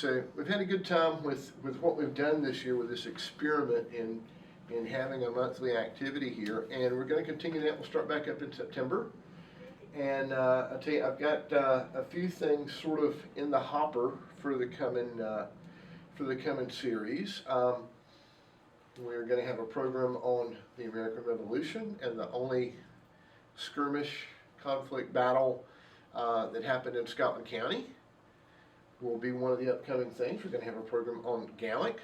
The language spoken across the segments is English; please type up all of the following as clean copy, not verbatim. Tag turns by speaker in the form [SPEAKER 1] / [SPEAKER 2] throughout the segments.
[SPEAKER 1] So we've had a good time with what we've done this year with this experiment in having a monthly activity here, and we're going to continue that. We'll start back up in September, and I'll tell you, I've got a few things sort of in the hopper for the coming series. We're going to have a program on the American Revolution and the only skirmish, conflict, battle that happened in Scotland County. Will be one of the upcoming things. We're going to have a program on Gaelic,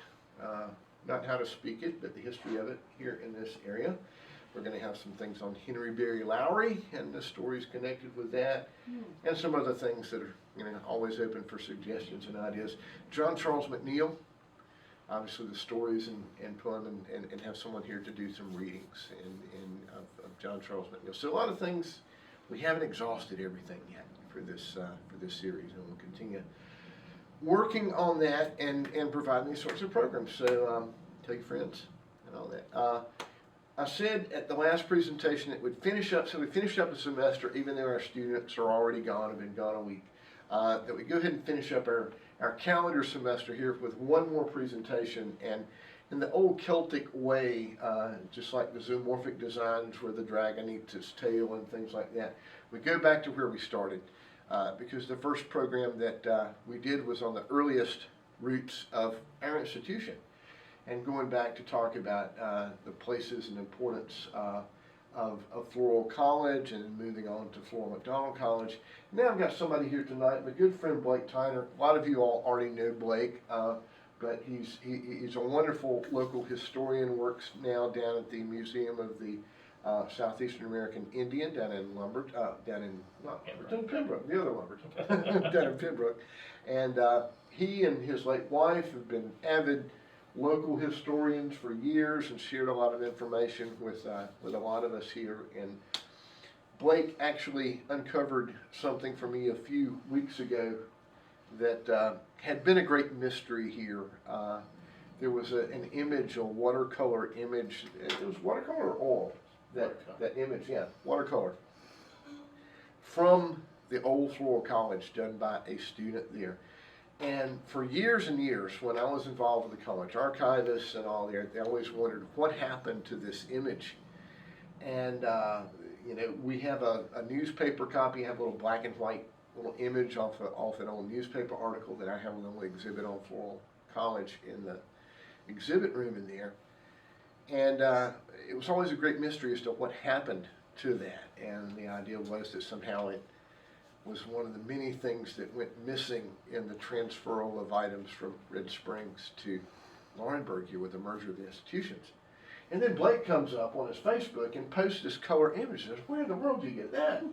[SPEAKER 1] not how to speak it, but the history of it here in this area. We're going to have some things on Henry Berry Lowry and the stories connected with that, and some other things that are always open for suggestions and ideas. John Charles McNeill, obviously the stories and poem, and have someone here to do some readings of John Charles McNeill. So a lot of things. We haven't exhausted everything yet for this series, and we'll continue working on that and providing these sorts of programs. So tell your friends and all that. I said at the last presentation that we'd finish up, so we finished up a semester even though our students are already gone, have been gone a week, that we go ahead and finish up our calendar semester here with one more presentation. And in the old Celtic way, just like the zoomorphic designs where the dragon eats its tail and things like that, we go back to where we started. Because the first program that we did was on the earliest roots of our institution, and going back to talk about the places and importance of Floral College, and moving on to Flora MacDonald College. Now I've got somebody here tonight, my good friend Blake Tyner. A lot of you all already know Blake, but he's a wonderful local historian, works now down at the Museum of the Southeastern American Indian down in Pembroke, the other Lumberton, down in Pembroke. And he and his late wife have been avid local historians for years and shared a lot of information with a lot of us here. And Blake actually uncovered something for me a few weeks ago that had been a great mystery here. There was an image, a watercolor image. It was watercolor or oil. That image, yeah, watercolor, from the old Floral College, done by a student there. And for years and years, when I was involved with the college archivists and all there, they always wondered what happened to this image. And we have a newspaper copy, I have a little black and white little image off an old newspaper article that I have on the little exhibit on Floral College in the exhibit room in there. And it was always a great mystery as to what happened to that. And the idea was that somehow it was one of the many things that went missing in the transferal of items from Red Springs to Laurinburg here with the merger of the institutions. And then Blake comes up on his Facebook and posts this color image and says, "Where in the world do you get that?"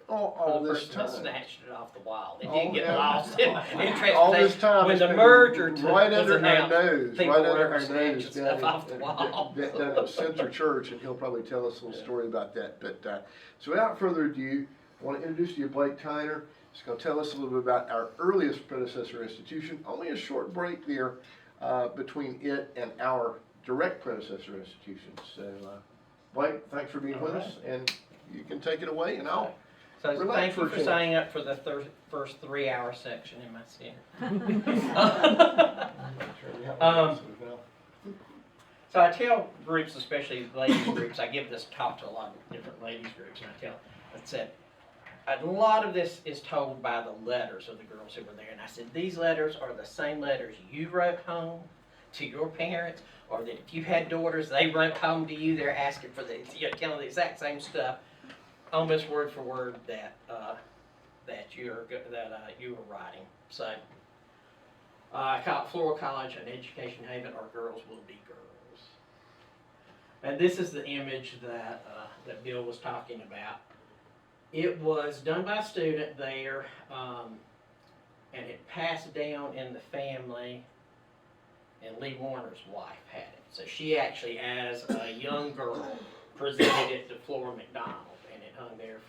[SPEAKER 1] All this time.
[SPEAKER 2] Snatched it off the wall. It didn't get lost in transportation.
[SPEAKER 1] All this time.
[SPEAKER 2] When the merger
[SPEAKER 1] right under our nose,
[SPEAKER 2] right under our nose,
[SPEAKER 1] down
[SPEAKER 2] off the wall.
[SPEAKER 1] Down at Center Church, and he'll probably tell us a little story about that. But so without further ado, I want to introduce to you Blake Tyner. He's going to tell us a little bit about our earliest predecessor institution. Only a short break there between it and our direct predecessor institution. So Blake, thanks for being with us, and you can take it away, and I'll.
[SPEAKER 2] So thank you for signing up for the first 3-hour section in my center. So I tell groups, especially ladies groups, I give this talk to a lot of different ladies groups, and I said, a lot of this is told by the letters of the girls who were there. And I said, these letters are the same letters you wrote home to your parents, or that if you had daughters, they wrote home to you, they're asking for telling the exact same stuff, almost word for word that you were writing. So I call it Floral College an education haven, or girls will be girls. And this is the image that Bill was talking about. It was done by a student there, and it passed down in the family, and Lee Warner's wife had it. So she actually, as a young girl, presented it to Flora MacDonald. Hung there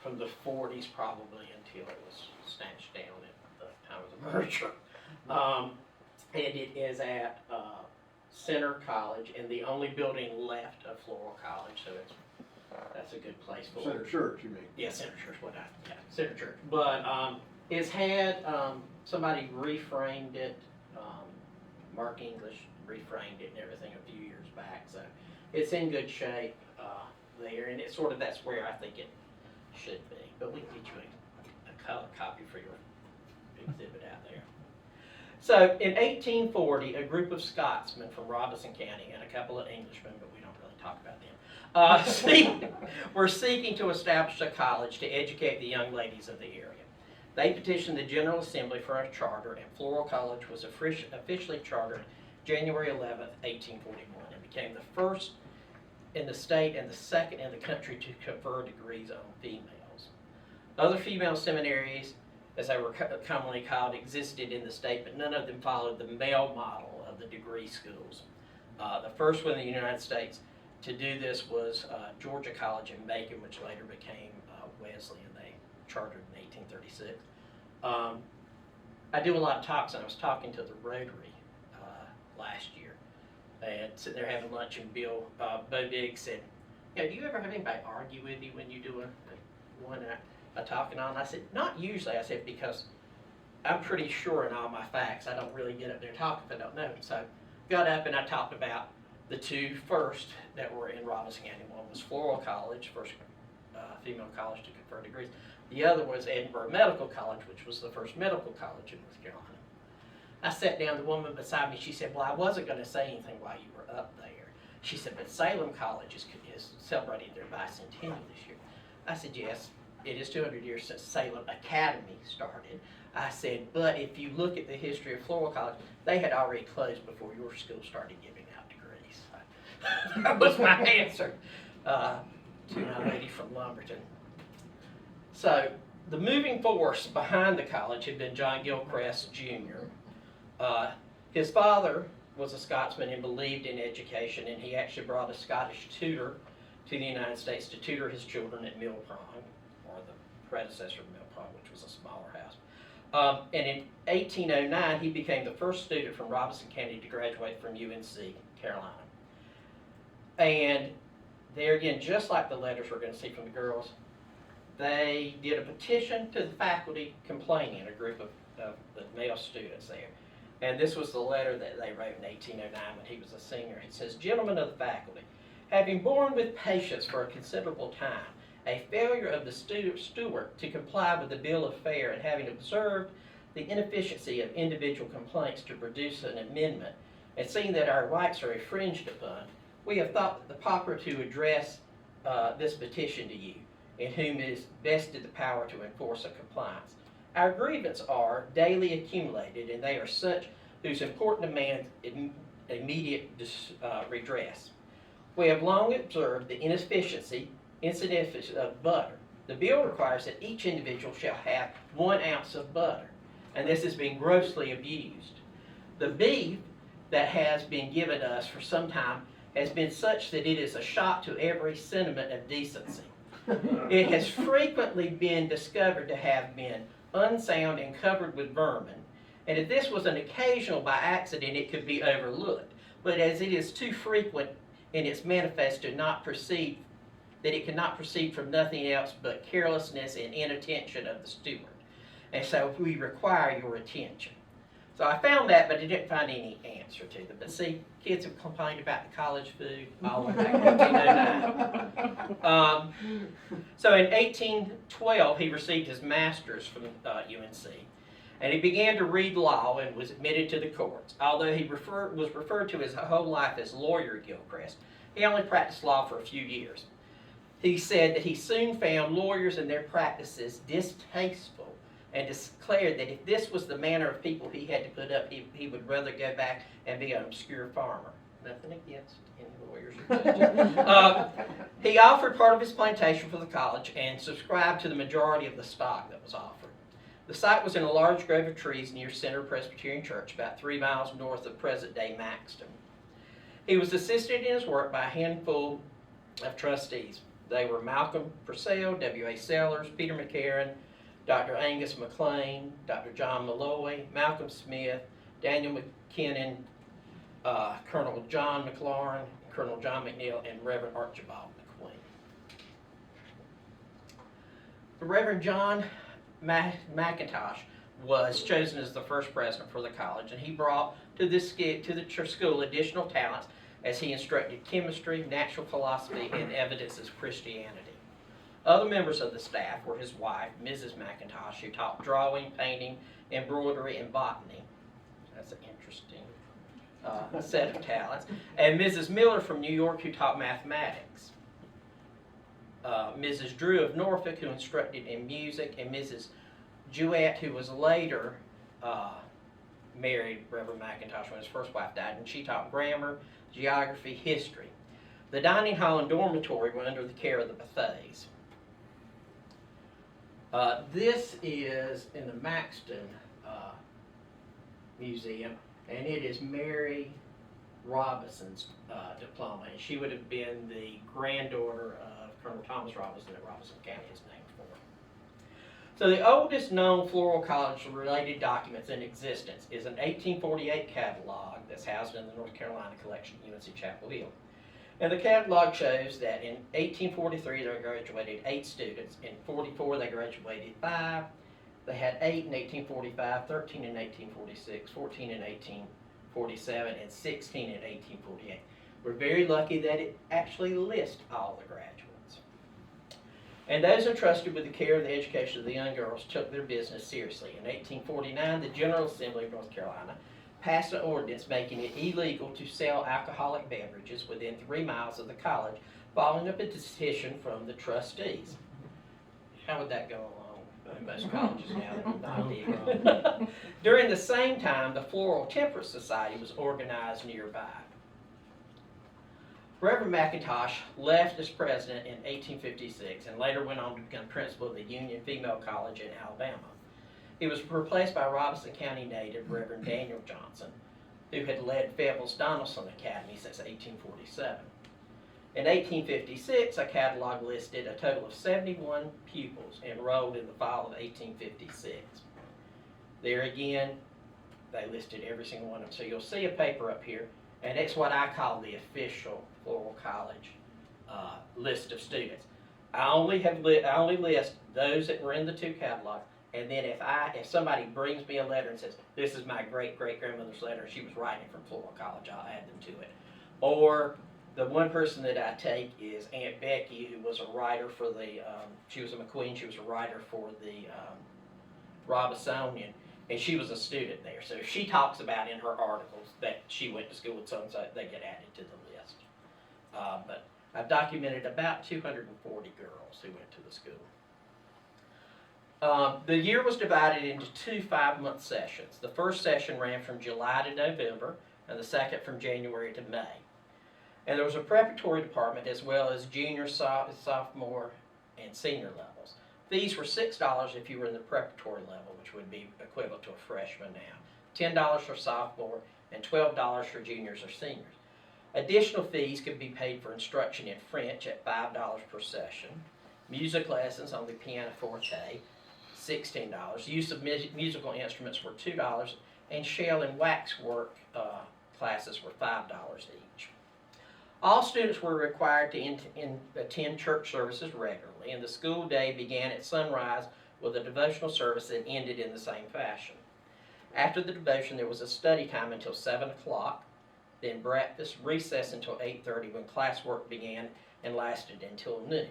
[SPEAKER 2] from the 40s probably until it was snatched down at the time of the merger. And it is at Center College, and the only building left of Floral College, so that's a good place for
[SPEAKER 1] Center Church, you mean?
[SPEAKER 2] Yeah, Center Church. Center Church. But it's had somebody reframed it. Mark English reframed it and everything a few years back, so it's in good shape there, and it's sort of, that's where I think it should be. But we can get you a color copy for your exhibit out there. So in 1840, a group of Scotsmen from Robeson County and a couple of Englishmen, but we don't really talk about them, were seeking to establish a college to educate the young ladies of the area. They petitioned the General Assembly for a charter, and Floral College was officially chartered January 11th, 1841, and became the first in the state and the second in the country to confer degrees on females. Other female seminaries, as they were commonly called, existed in the state, but none of them followed the male model of the degree schools. The first one in the United States to do this was Georgia College in Macon, which later became Wesleyan. They chartered in 1836. I do a lot of talks, and I was talking to the Rotary last year, and sitting there having lunch, and Bo Biggs said, do you ever have anybody argue with you when you do a talking on? I said, not usually. I said, because I'm pretty sure in all my facts. I don't really get up there talking if I don't know. So got up and I talked about the two first that were in Robeson County. One was Floral College, first female college to confer degrees. The other was Edinburgh Medical College, which was the first medical college in North Carolina. I sat down, the woman beside me, she said, well, I wasn't going to say anything while you were up there. She said, but Salem College is celebrating their bicentennial this year. I said, yes, it is 200 years since Salem Academy started. I said, but if you look at the history of Floral College, they had already closed before your school started giving out degrees. That was my answer to my lady from Lumberton. So the moving force behind the college had been John Gilchrist Jr. His father was a Scotsman and believed in education, and he actually brought a Scottish tutor to the United States to tutor his children at Mill Pond, or the predecessor of Mill Pond, which was a smaller house. And in 1809, he became the first student from Robeson County to graduate from UNC, Carolina. And there again, just like the letters we're going to see from the girls, they did a petition to the faculty complaining, a group of the male students there. And this was the letter that they wrote in 1809 when he was a senior. It says, gentlemen of the faculty, having borne with patience for a considerable time, a failure of the steward to comply with the bill of fare, and having observed the inefficiency of individual complaints to produce an amendment, and seeing that our rights are infringed upon, we have thought the proper to address this petition to you, in whom is vested the power to enforce a compliance. Our grievances are daily accumulated, and they are such whose important demand immediate redress. We have long observed the inefficiency of butter. The bill requires that each individual shall have 1 ounce of butter, and this has been grossly abused. The beef that has been given us for some time has been such that it is a shock to every sentiment of decency. It has frequently been discovered to have been unsound and covered with vermin, and if this was an occasional by accident, it could be overlooked. But as it is too frequent in its manifest to not proceed, that it cannot proceed from nothing else but carelessness and inattention of the steward. And so we require your attention. So I found that, but I didn't find any answer to them. But see, kids have complained about the college food all the way back in 1809. So in 1812, he received his master's from UNC. And he began to read law and was admitted to the courts. Although he was referred to his whole life as Lawyer Gilchrist, he only practiced law for a few years. He said that he soon found lawyers and their practices distasteful, and declared that if this was the manner of people he had to put up, he would rather go back and be an obscure farmer. Nothing against any lawyers or judges. He offered part of his plantation for the college and subscribed to the majority of the stock that was offered. The site was in a large grove of trees near Center Presbyterian Church, about 3 miles north of present-day Maxton. He was assisted in his work by a handful of trustees. They were Malcolm Purcell, W.A. Sellers, Peter McCarran, Dr. Angus McLean, Dr. John Malloy, Malcolm Smith, Daniel McKinnon, Colonel John McLaurin, Colonel John McNeil, and Reverend Archibald McQueen. The Reverend John McIntosh was chosen as the first president for the college, and he brought to the school additional talents as he instructed chemistry, natural philosophy, and evidences of Christianity. Other members of the staff were his wife, Mrs. McIntosh, who taught drawing, painting, embroidery, and botany. That's an interesting set of talents. And Mrs. Miller from New York, who taught mathematics. Mrs. Drew of Norfolk, who instructed in music, and Mrs. Jewett, who was later married Reverend McIntosh when his first wife died, and she taught grammar, geography, history. The dining hall and dormitory were under the care of the Bethays. This is in the Maxton Museum, and it is Mary Robinson's diploma, and she would have been the granddaughter of Colonel Thomas Robinson that Robinson County is named for. So the oldest known Floral College related documents in existence is an 1848 catalog that's housed in the North Carolina collection at UNC Chapel Hill. And the catalog shows that in 1843 they graduated 8 students, in 44 they graduated 5, they had 8 in 1845, 13 in 1846, 14 in 1847, and 16 in 1848. We're very lucky that it actually lists all the graduates. And those entrusted with the care of the education of the young girls took their business seriously. In 1849, the General Assembly of North Carolina passed an ordinance making it illegal to sell alcoholic beverages within 3 miles of the college, following up a petition from the trustees. How would that go along in most colleges now? That would not be. During the same time, the Floral Temperance Society was organized nearby. Reverend McIntosh left as president in 1856 and later went on to become principal of the Union Female College in Alabama. He was replaced by Robinson County native Reverend Daniel Johnson, who had led Fayetteville's Donaldson Academy since 1847. In 1856, a catalog listed a total of 71 pupils enrolled in the fall of 1856. There again, they listed every single one of them. So you'll see a paper up here, and it's what I call the official Floral College list of students. I only list those that were in the 2 catalogs. And then if somebody brings me a letter and says, this is my great-great-grandmother's letter, she was writing from Floral College, I'll add them to it. Or the one person that I take is Aunt Becky, who was a writer for the, she was a McQueen, she was a writer for the Robisonian, and she was a student there. So if she talks about in her articles that she went to school with so-and-so, they get added to the list. But I've documented about 240 girls who went to the school. The year was divided into 2 5-month sessions. The first session ran from July to November, and the second from January to May. And there was a preparatory department as well as junior, sophomore, and senior levels. Fees were $6 if you were in the preparatory level, which would be equivalent to a freshman now, $10 for sophomore, and $12 for juniors or seniors. Additional fees could be paid for instruction in French at $5 per session, music lessons on the pianoforte, $16. Use of musical instruments were $2, and shell and waxwork classes were $5 each. All students were required to attend church services regularly, and the school day began at sunrise with a devotional service that ended in the same fashion. After the devotion, there was a study time until 7 o'clock, then breakfast, recess until 8:30 when classwork began and lasted until noon.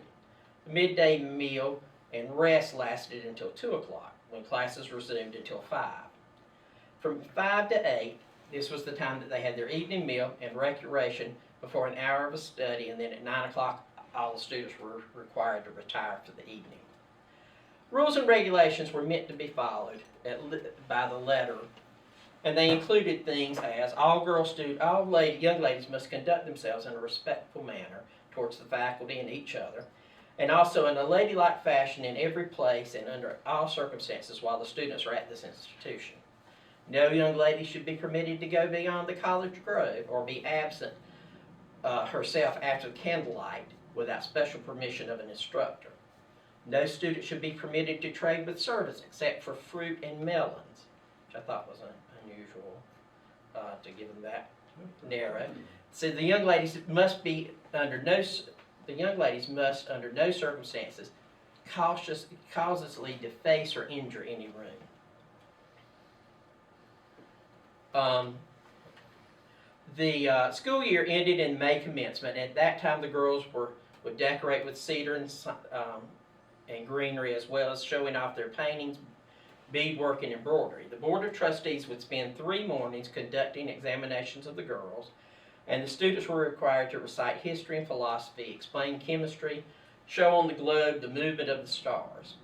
[SPEAKER 2] The midday meal and rest lasted until 2 o'clock, when classes resumed until 5. From 5 to 8, this was the time that they had their evening meal and recreation before an hour of a study, and then at 9 o'clock, all the students were required to retire for the evening. Rules and regulations were meant to be followed by the letter, and they included things as all young ladies must conduct themselves in a respectful manner towards the faculty and each other, and also in a ladylike fashion in every place and under all circumstances while the students are at this institution. No young lady should be permitted to go beyond the college grove or be absent herself after candlelight without special permission of an instructor. No student should be permitted to trade with servants except for fruit and melons, which I thought was unusual to give them that narrow. So the young ladies must under no circumstances causelessly deface or injure any room. The school year ended in May commencement. At that time, the girls would decorate with cedar and greenery, as well as showing off their paintings, beadwork, and embroidery. The Board of Trustees would spend 3 mornings conducting examinations of the girls, and the students were required to recite history and philosophy, explain chemistry, show on the globe the movement of the stars.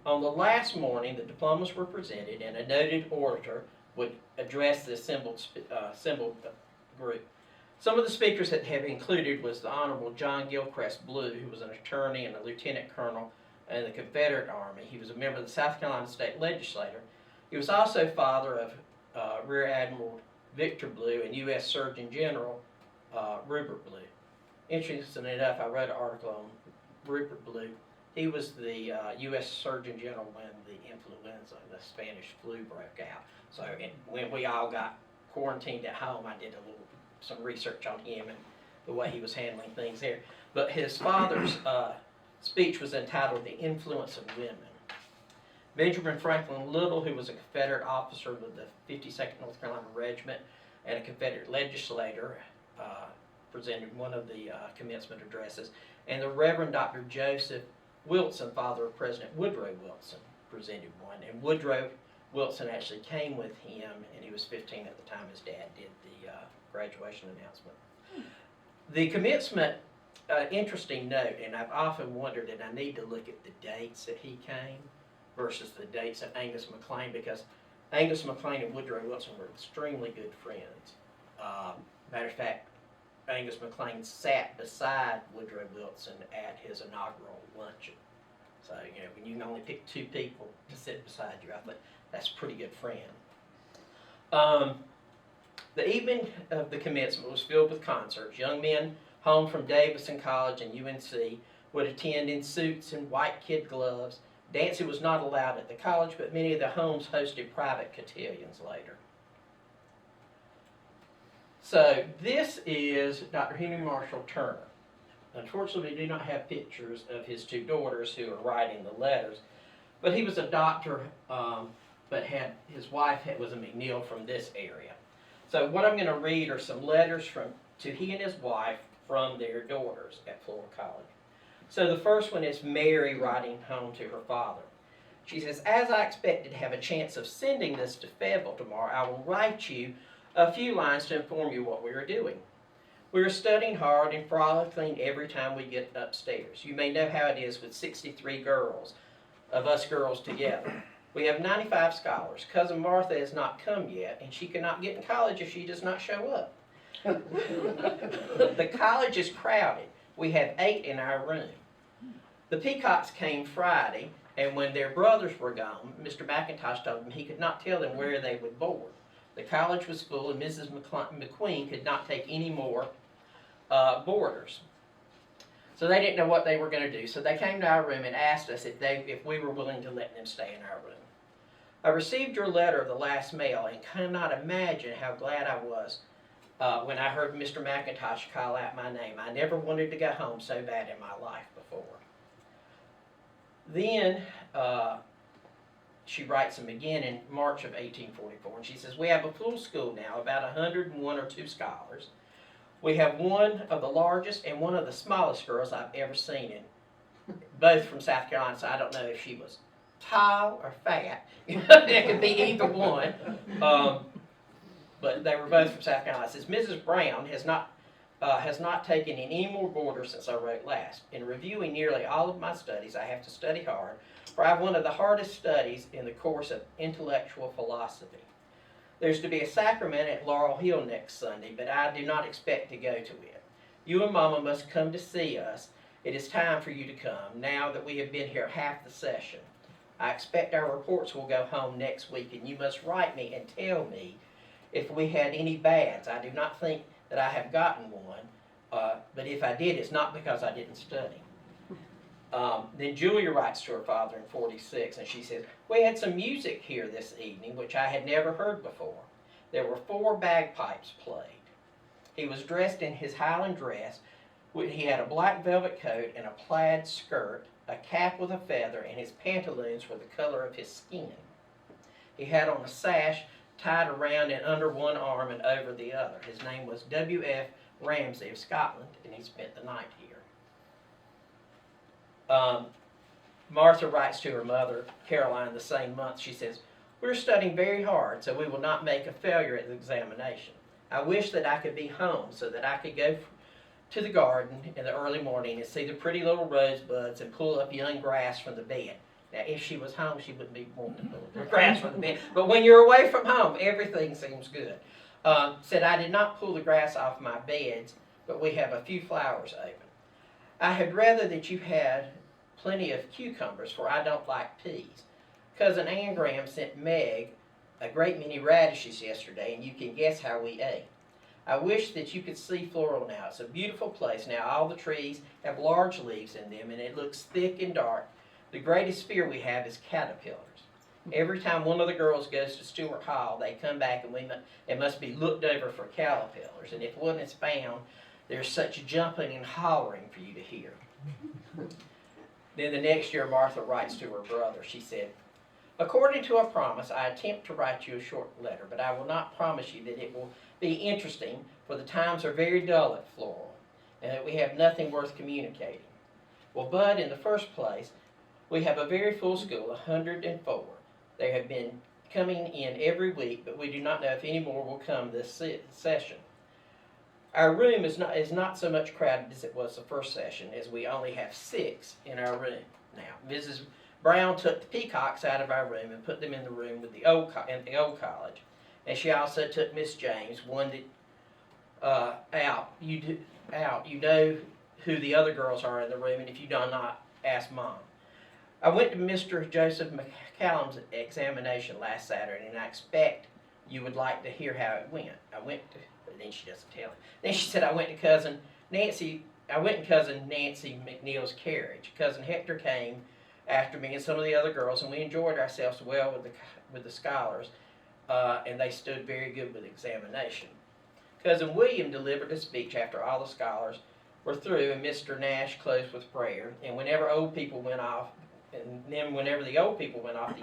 [SPEAKER 2] On the last morning, the diplomas were presented, and a noted orator would address the assembled group. Some of the speakers that have included was the Honorable John Gilchrist Blue, who was an attorney and a lieutenant colonel in the Confederate Army. He was a member of the South Carolina State Legislature. He was also father of Rear Admiral Victor Blue and U.S. Surgeon General Rupert Blue. Interestingly enough, I wrote an article on Rupert Blue. He was the U.S. Surgeon General when the influenza, the Spanish flu, broke out. So when we all got quarantined at home, I did some research on him and the way he was handling things there. But his father's speech was entitled "The Influence of Women." Benjamin Franklin Little, who was a Confederate officer with the 52nd North Carolina Regiment and a Confederate legislator, presented one of the commencement addresses. And the Reverend Dr. Joseph Wilson, father of President Woodrow Wilson, presented one. And Woodrow Wilson actually came with him, and he was 15 at the time his dad did the graduation announcement. The commencement, interesting note, and I've often wondered, and I need to look at the dates that he came versus the dates of Angus McLean, because Angus McLean and Woodrow Wilson were extremely good friends. Matter of fact, Angus McLean sat beside Woodrow Wilson at his inaugural luncheon. So, when you can only pick 2 people to sit beside you, I think that's a pretty good friend. The evening of the commencement was filled with concerts. Young men home from Davidson College and UNC would attend in suits and white kid gloves. Dancing was not allowed at the college, but many of the homes hosted private cotillions later. So this is Dr. Henry Marshall Turner. Unfortunately, we do not have pictures of his 2 daughters who are writing the letters, but he was a doctor, but his wife was a McNeil from this area. So what I'm going to read are some letters to he and his wife from their daughters at Floral College. So the first one is Mary writing home to her father. She says, "As I expected to have a chance of sending this to Fayetteville tomorrow, I will write you a few lines to inform you what we are doing. We are studying hard and frolicking every time we get upstairs. You may know how it is with 63 of us girls together. We have 95 scholars. Cousin Martha has not come yet, and she cannot get in college if she does not show up. The college is crowded. We have 8 in our room. The Peacocks came Friday, and when their brothers were gone, Mr. McIntosh told them he could not tell them where they would board. The college was full, and Mrs. McQueen could not take any more boarders. So they didn't know what they were going to do. So they came to our room and asked us if we were willing to let them stay in our room. I received your letter of the last mail and cannot imagine how glad I was when I heard Mr. McIntosh call out my name. I never wanted to go home so bad in my life before." Then she writes him again in March of 1844, and she says, "We have a full school now, about 101 or 2 scholars. We have one of the largest and one of the smallest girls I've ever seen, both from South Carolina, so I don't know if she was tall or fat. It could be either one. But they were both from South Carolina." It says, "Mrs. Brown has not taken in any more boarders since I wrote last. In reviewing nearly all of my studies, I have to study hard, for I have one of the hardest studies in the course of intellectual philosophy. There's to be a sacrament at Laurel Hill next Sunday, but I do not expect to go to it. You and Mama must come to see us. It is time for you to come, now that we have been here half the session. I expect our reports will go home next week, and you must write me and tell me if we had any bads. I do not think that I have gotten one, but if I did, it's not because I didn't study." Then Julia writes to her father in 46, and she says, "We had some music here this evening, which I had never heard before. There were 4 bagpipes played. He was dressed in his Highland dress. He had a black velvet coat and a plaid skirt, a cap with a feather, and his pantaloons were the color of his skin. He had on a sash tied around and under one arm and over the other. His name was W.F. Ramsey of Scotland, and he spent the night here. Martha writes to her mother, Caroline, the same month. She says, "We're studying very hard, so we will not make a failure at the examination. I wish that I could be home so that I could go to the garden in the early morning and see the pretty little rosebuds and pull up young grass from the bed." Now, if she was home, she wouldn't be wanting to pull the grass from the bed. But when you're away from home, everything seems good. Said, "I did not pull the grass off my beds, but we have a few flowers open. I had rather that you had plenty of cucumbers, for I don't like peas. Cousin Ann Graham sent Meg a great many radishes yesterday, and you can guess how we ate. I wish that you could see Floral now. It's a beautiful place now. All the trees have large leaves in them, and it looks thick and dark. The greatest fear we have is caterpillars. Every time one of the girls goes to Stewart Hall, they come back and it must be looked over for caterpillars. And if one is found, there's such jumping and hollering for you to hear." Then the next year, Martha writes to her brother. She said, "According to a promise, I attempt to write you a short letter, but I will not promise you that it will be interesting, for the times are very dull at Floral, and that we have nothing worth communicating. Well, Bud, in the first place, we have a very full school, 104. They have been coming in every week, but we do not know if any more will come this session. Our room is not so much crowded as it was the first session, as we only have 6 in our room now. Mrs. Brown took the peacocks out of our room and put them in the room with the old college, and she also took Miss James, one that out. You know who the other girls are in the room, and if you do not, ask Mom. I went to Mr. Joseph McCallum's examination last Saturday, and I expect you would like to hear how it went. But then she doesn't tell it. Then she said, I went in cousin Nancy McNeil's carriage. Cousin Hector came after me and some of the other girls, and we enjoyed ourselves well with the scholars, and they stood very good with the examination. Cousin William delivered a speech after all the scholars were through, and Mr. Nash closed with prayer. And whenever the old people went off, the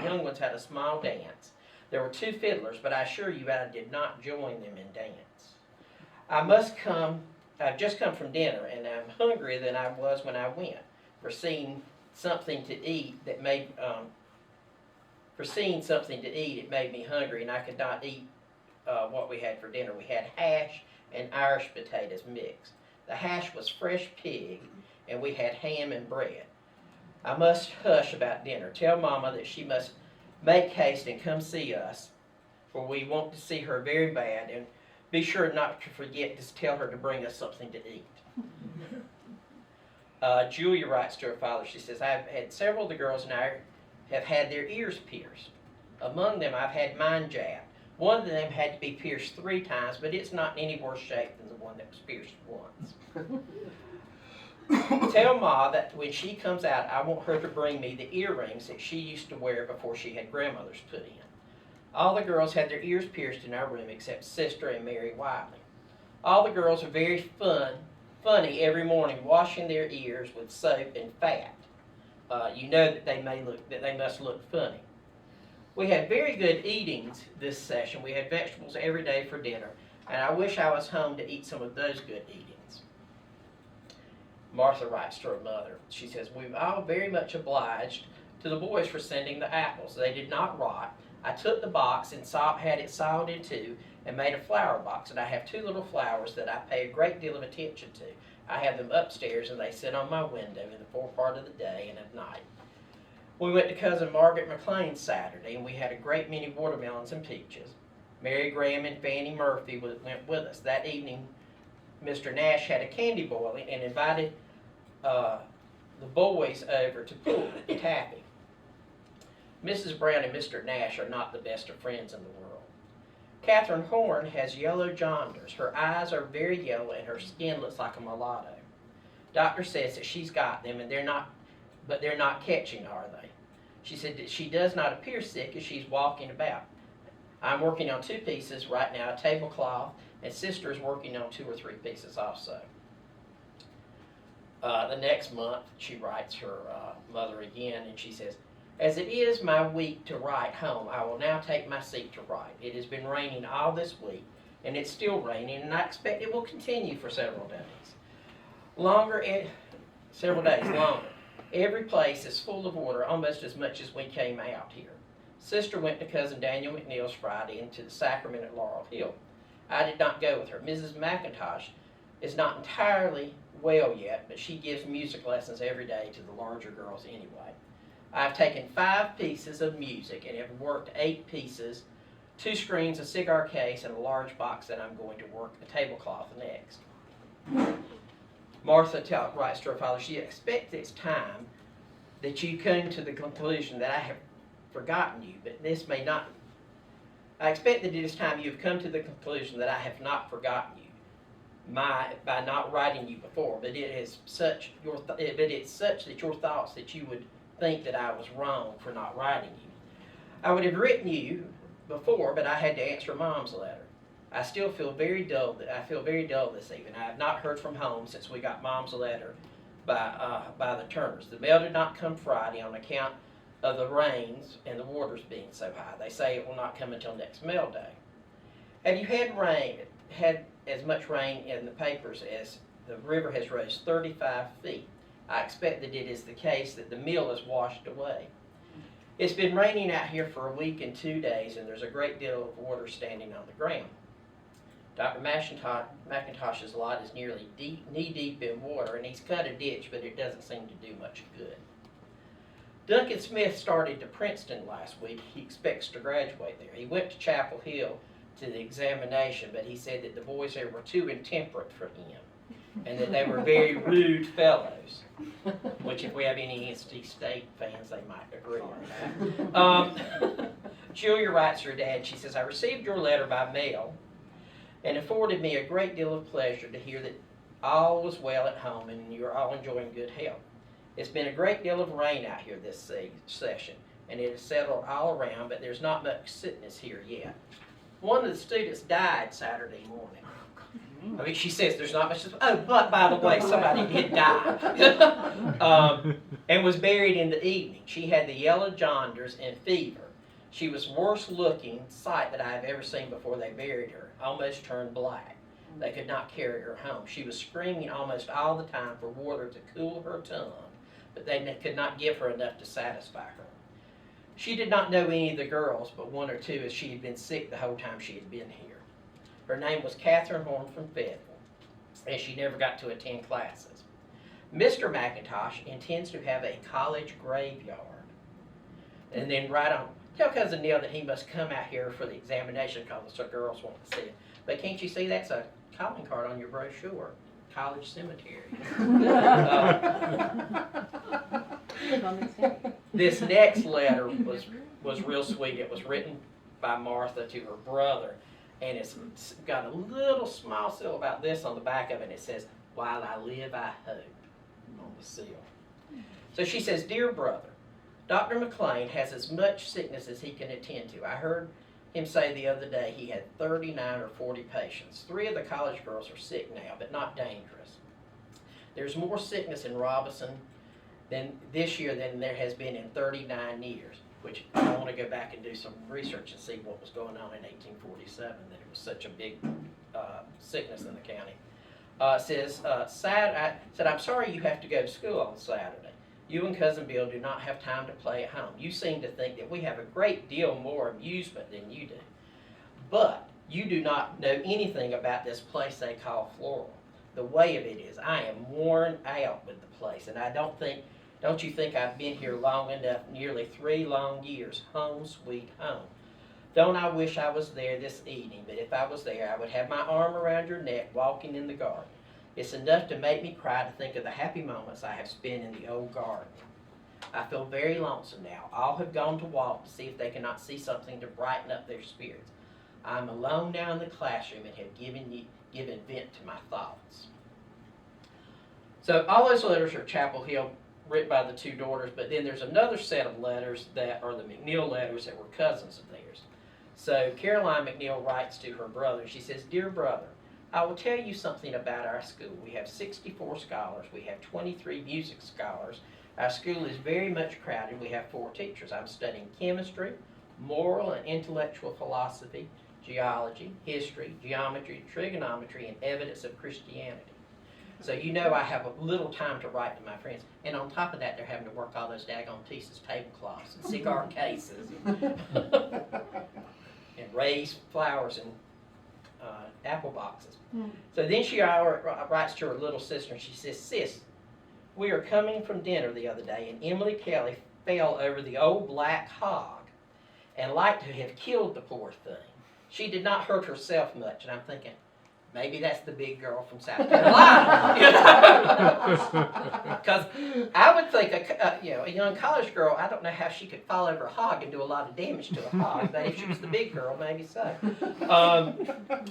[SPEAKER 2] young ones had a small dance. There were 2 fiddlers, but I assure you I did not join them in dance. I've just come from dinner, and I'm hungrier than I was when I went. For seeing something to eat, it made me hungry, and I could not eat what we had for dinner. We had hash and Irish potatoes mixed. The hash was fresh pig, and we had ham and bread. I must hush about dinner. Tell Mama that she must make haste and come see us, for we want to see her very bad, and be sure not to forget to tell her to bring us something to eat. Julia writes to her father. She says, I've had several of the girls and I have had their ears pierced. Among them, I've had mine jabbed. One of them had to be pierced 3 times, but it's not in any worse shape than the one that was pierced once. Tell Ma that when she comes out, I want her to bring me the earrings that she used to wear before she had grandmother's put in. All the girls had their ears pierced in our room except Sister and Mary Wiley. All the girls are very funny every morning, washing their ears with soap and fat. You know that they must look funny. We had very good eatings this session. We had vegetables every day for dinner, and I wish I was home to eat some of those good eatings. Martha writes to her mother. She says, we've all very much obliged to the boys for sending the apples. They did not rot. I took the box and had it sawed in 2 and made a flower box, and I have 2 little flowers that I pay a great deal of attention to. I have them upstairs, and they sit on my window in the forepart of the day and at night. We went to Cousin Margaret McLean's Saturday, and we had a great many watermelons and peaches. Mary Graham and Fanny Murphy went with us. That evening, Mr. Nash had a candy boiling and invited the boys over to pool and tapping. Mrs. Brown and Mr. Nash are not the best of friends in the world. Catherine Horn has yellow jaundice. Her eyes are very yellow, and her skin looks like a mulatto. Doctor says that she's got them, and they're not catching, are they? She said that she does not appear sick as she's walking about. I'm working on 2 pieces right now, a tablecloth, and Sister is working on 2 or 3 pieces also. The next month, she writes her mother again, and she says, As it is my week to write home, I will now take my seat to write. It has been raining all this week, and it's still raining, and I expect it will continue for several days. Several days longer. Every place is full of water, almost as much as we came out here. Sister went to Cousin Daniel McNeil's Friday into the sacrament at Laurel Hill. I did not go with her. Mrs. McIntosh is not entirely well yet, but she gives music lessons every day to the larger girls anyway. I have taken 5 pieces of music and have worked 8 pieces, 2 screens, a cigar case, and a large box that I'm going to work a tablecloth next. Martha writes to her father, she expects it's time that you come to the conclusion that I have forgotten you, but this may not. I expect that it is time you have come to the conclusion that I have not forgotten you, by not writing you before, but it's such that your thoughts that you would think that I was wrong for not writing you. I would have written you before, but I had to answer Mom's letter. I feel very dull this evening. I have not heard from home since we got Mom's letter by the Turners. The mail did not come Friday on account of the rains and the waters being so high. They say it will not come until next mail day. Have you had as much rain in the papers as the river has rose 35 feet? I expect that it is the case that the mill is washed away. It's been raining out here for a week and 2 days, and there's a great deal of water standing on the ground. Dr. McIntosh's lot is nearly knee-deep in water, and he's cut a ditch, but it doesn't seem to do much good. Duncan Smith started to Princeton last week. He expects to graduate there. He went to Chapel Hill to the examination, but he said that the boys there were too intemperate for him, and that they were very rude fellows, which if we have any NC State fans, they might agree on that. Julia writes her dad, she says, I received your letter by mail, and afforded me a great deal of pleasure to hear that all was well at home and you're all enjoying good health. It's been a great deal of rain out here this session, and it has settled all around, but there's not much sickness here yet. One of the students died Saturday morning. I mean, she says there's not much. Oh, but by the way, somebody did die. And was buried in the evening. She had the yellow jaundice and fever. She was worst looking sight that I have ever seen before they buried her. Almost turned black. They could not carry her home. She was screaming almost all the time for water to cool her tongue, but they could not give her enough to satisfy her. She did not know any of the girls, but 1 or 2, as she had been sick the whole time she had been here. Her name was Catherine Horn from Fayetteville, and she never got to attend classes. Mr. McIntosh intends to have a college graveyard. And then right on, tell Cousin Neil that he must come out here for the examination because the girls want to see it. But can't you see that's a calling card on your brochure? College Cemetery. This next letter was real sweet. It was written by Martha to her brother, and it's got a little small seal about this on the back of it, and it says, while I live, I hope, on the seal. So she says, Dear brother, Dr. McLean has as much sickness as he can attend to. I heard him say the other day he had 39 or 40 patients. 3 of the college girls are sick now, but not dangerous. There's more sickness in Robinson this year than there has been in 39 years, which I want to go back and do some research and see what was going on in 1847, that it was such a big sickness in the county. Said, I'm sorry you have to go to school on Saturday. You and Cousin Bill do not have time to play at home. You seem to think that we have a great deal more amusement than you do. But you do not know anything about this place they call Floral. The way of it is, I am worn out with the place, and don't you think I've been here long enough, nearly 3 long years, home sweet home. Don't I wish I was there this evening, but if I was there, I would have my arm around your neck walking in the garden. It's enough to make me cry to think of the happy moments I have spent in the old garden. I feel very lonesome now. All have gone to walk to see if they cannot see something to brighten up their spirits. I'm alone now in the classroom and have given vent to my thoughts. So all those letters are Chapel Hill, written by the 2 daughters, but then there's another set of letters that are the McNeil letters that were cousins of theirs. So Caroline McNeil writes to her brother. She says, Dear brother, I will tell you something about our school. We have 64 scholars. We have 23 music scholars. Our school is very much crowded. We have 4 teachers. I'm studying chemistry, moral and intellectual philosophy, geology, history, geometry, trigonometry, and evidence of Christianity. So you know I have a little time to write to my friends. And on top of that, they're having to work all those daggone thesis tablecloths and cigar cases and raise flowers and apple boxes. So then she writes to her little sister and she says, "Sis, we are coming from dinner the other day and Emily Kelly fell over the old black hog and like to have killed the poor thing. She did not hurt herself much." And I'm thinking, maybe that's the big girl from South Carolina. Because I would think a young college girl, I don't know how she could fall over a hog and do a lot of damage to a hog, but if she was the big girl, maybe so.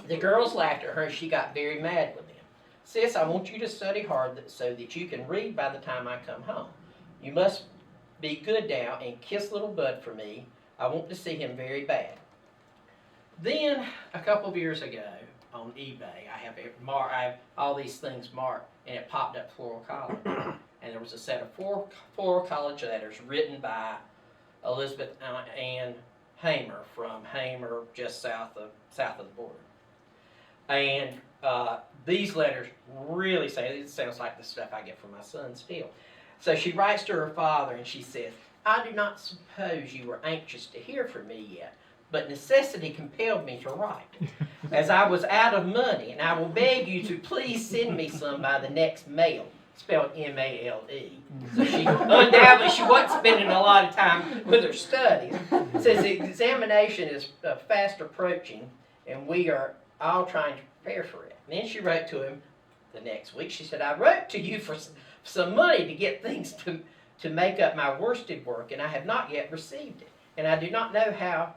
[SPEAKER 2] The girls laughed at her and she got very mad with them. "Sis, I want you to study hard so that you can read by the time I come home. You must be good now and kiss little Bud for me. I want to see him very bad." Then, a couple of years ago, on eBay, I have all these things marked, and it popped up Floral College. And there was a set of 4 Floral College letters written by Elizabeth Ann Hamer from Hamer, just south of the border. And these letters really say, it sounds like the stuff I get from my son still. So she writes to her father and she says, "I do not suppose you were anxious to hear from me yet, but necessity compelled me to write, as I was out of money, and I will beg you to please send me some by the next mail," spelled M-A-L-E. So undoubtedly she wasn't spending a lot of time with her studies. It says the examination is fast approaching, and we are all trying to prepare for it. And then she wrote to him the next week. She said, "I wrote to you for some money to get things to make up my worsted work, and I have not yet received it. And I do not know how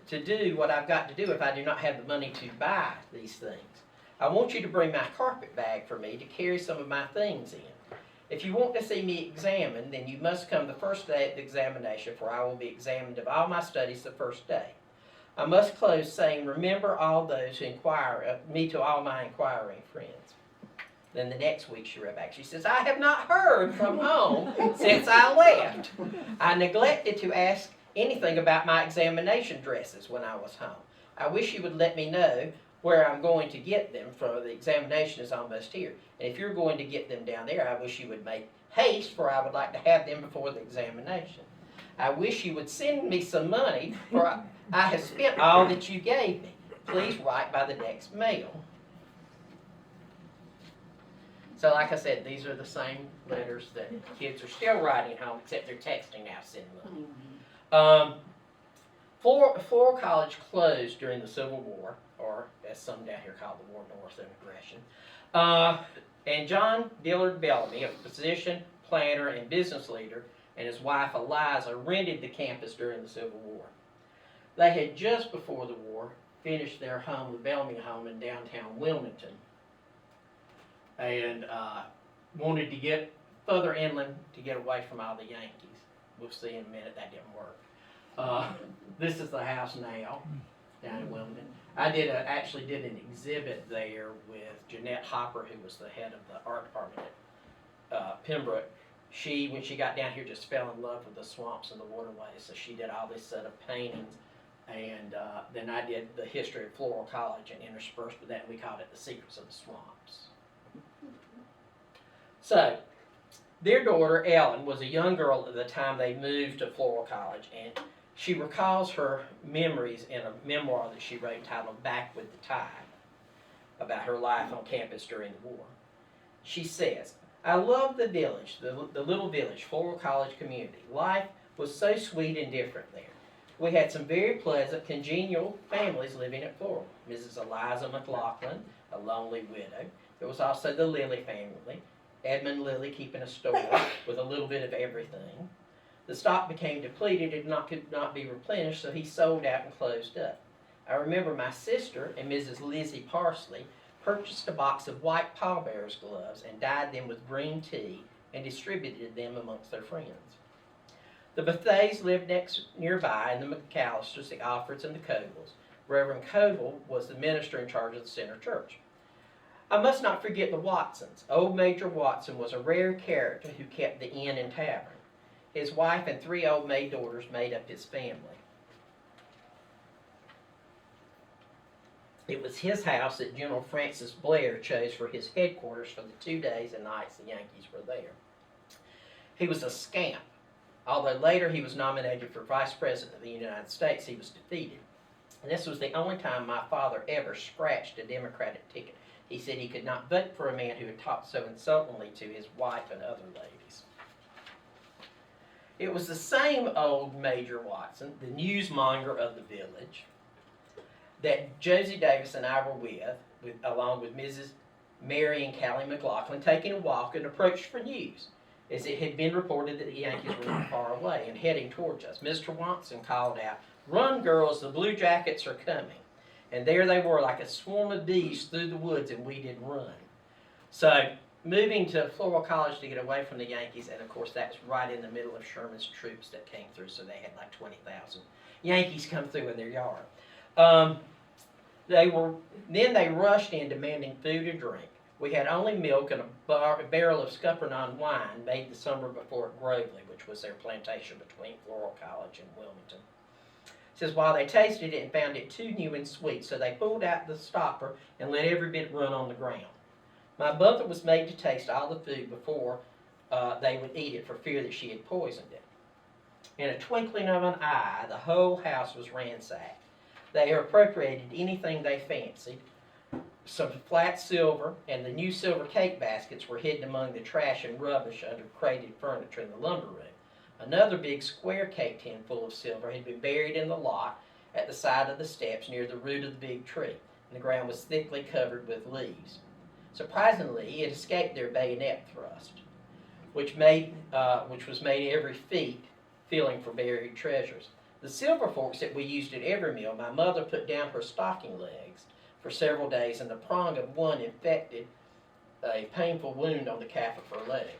[SPEAKER 2] to do what I've got to do if I do not have the money to buy these things. I want you to bring my carpet bag for me to carry some of my things in. If you want to see me examined, then you must come the first day of the examination, for I will be examined of all my studies the first day. I must close saying, remember all those who inquire of me to all my inquiring friends." Then the next week she wrote back. She says, "I have not heard from home since I left. I neglected to ask anything about my examination dresses when I was home. I wish you would let me know where I'm going to get them, for the examination is almost here. And if you're going to get them down there, I wish you would make haste, for I would like to have them before the examination. I wish you would send me some money, for I have spent all that you gave me. Please write by the next mail." So like I said, these are the same letters that kids are still writing home, except they're texting now, sending money. Floral College closed during the Civil War, or as some down here call the War of North Aggression. And John Dillard Bellamy, a physician, planner, and business leader, and his wife Eliza rented the campus during the Civil War. They had just before the war finished their home, the Bellamy home in downtown Wilmington, and wanted to get further inland to get away from all the Yankees. We'll see in a minute that didn't work. This is the house now down in Wilmington. I actually did an exhibit there with Jeanette Hopper, who was the head of the art department at Pembroke. She, when she got down here, just fell in love with the swamps and the waterways, so she did all this set of paintings. And then I did the history of Floral College, and interspersed with that, we called it The Secrets of the Swamps. So, their daughter, Ellen, was a young girl at the time they moved to Floral College, and she recalls her memories in a memoir that she wrote titled Back with the Tide, about her life on campus during the war. She says, "I loved the village, the little village, Floral College community. Life was so sweet and different there. We had some very pleasant, congenial families living at Floral. Mrs. Eliza McLaughlin, a lonely widow. There was also the Lilly family, Edmund Lilly keeping a store with a little bit of everything. The stock became depleted and could not be replenished, so he sold out and closed up. I remember my sister and Mrs. Lizzie Parsley purchased a box of white pallbearers gloves and dyed them with green tea and distributed them amongst their friends. The Bethays lived nearby, and the McAllisters, the Alfreds, and the Covels. Reverend Covell was the minister in charge of the Center Church. I must not forget the Watsons. Old Major Watson was a rare character who kept the inn and tavern. His wife and 3 old maid daughters made up his family. It was his house that General Francis Blair chose for his headquarters for the 2 days and nights the Yankees were there. He was a scamp. Although later he was nominated for Vice President of the United States, he was defeated. And this was the only time my father ever scratched a Democratic ticket. He said he could not vote for a man who had talked so insultingly to his wife and other ladies. It was the same old Major Watson, the newsmonger of the village, that Josie Davis and I were with along with Mrs. Mary and Callie McLaughlin, taking a walk and approached for news, as it had been reported that the Yankees were not far away and heading towards us. Mr. Watson called out, "Run, girls, the Blue Jackets are coming." And there they were, like a swarm of bees through the woods, and we did run. So, moving to Floral College to get away from the Yankees, and of course that was right in the middle of Sherman's troops that came through, so they had like 20,000 Yankees come through in their yard. Then they rushed in demanding food and drink. We had only milk and a barrel of Scuppernong wine made the summer before at Grovely, which was their plantation between Floral College and Wilmington. It says, while they tasted it and found it too new and sweet, so they pulled out the stopper and let every bit run on the ground. My mother was made to taste all the food before they would eat it for fear that she had poisoned it. In a twinkling of an eye, the whole house was ransacked. They appropriated anything they fancied. Some flat silver and the new silver cake baskets were hidden among the trash and rubbish under crated furniture in the lumber room. Another big square cake tin full of silver had been buried in the lot at the side of the steps near the root of the big tree, and the ground was thickly covered with leaves. Surprisingly, it escaped their bayonet thrust, which was made every feat feeling for buried treasures. The silver forks that we used at every meal, my mother put down her stocking legs for several days, and the prong of one infected a painful wound on the calf of her leg.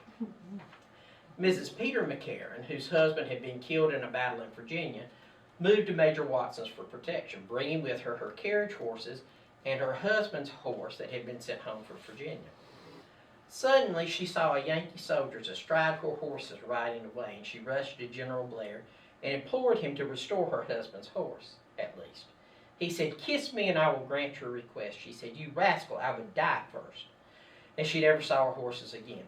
[SPEAKER 2] Mrs. Peter McCarran, whose husband had been killed in a battle in Virginia, moved to Major Watson's for protection, bringing with her her carriage horses and her husband's horse that had been sent home from Virginia. Suddenly she saw Yankee soldiers astride her horses riding away, and she rushed to General Blair and implored him to restore her husband's horse, at least. He said, "Kiss me and I will grant your request." She said, "You rascal, I would die first." And she never saw her horses again.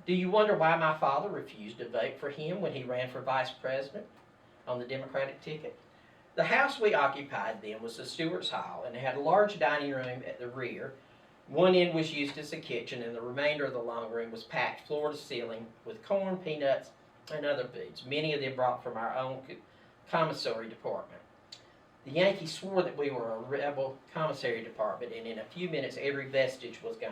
[SPEAKER 2] Do you wonder why my father refused to vote for him when he ran for vice president on the Democratic ticket? The house we occupied then was the Stewart's Hall, and it had a large dining room at the rear. One end was used as a kitchen, and the remainder of the long room was packed floor to ceiling with corn, peanuts, and other foods, many of them brought from our own commissary department. The Yankees swore that we were a rebel commissary department, and in a few minutes every vestige was gone.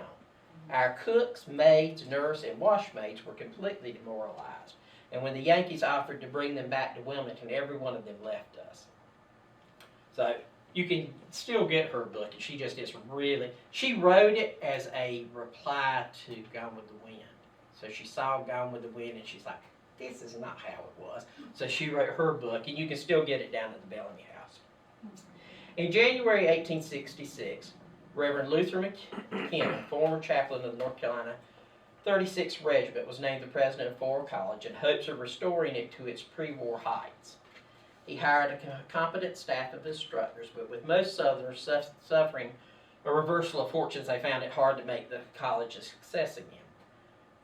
[SPEAKER 2] Our cooks, maids, nurse, and washmaids were completely demoralized, and when the Yankees offered to bring them back to Wilmington, every one of them left us. So you can still get her book, and she just is really, she wrote it as a reply to Gone with the Wind. So she saw Gone with the Wind, and she's like, this is not how it was. So she wrote her book, and you can still get it down at the Bellamy House. In January 1866, Reverend Luther McKinnon, former chaplain of the North Carolina 36th Regiment, was named the president of Floral College in hopes of restoring it to its pre-war heights. He hired a competent staff of instructors, but with most Southerners suffering a reversal of fortunes, they found it hard to make the college a success again.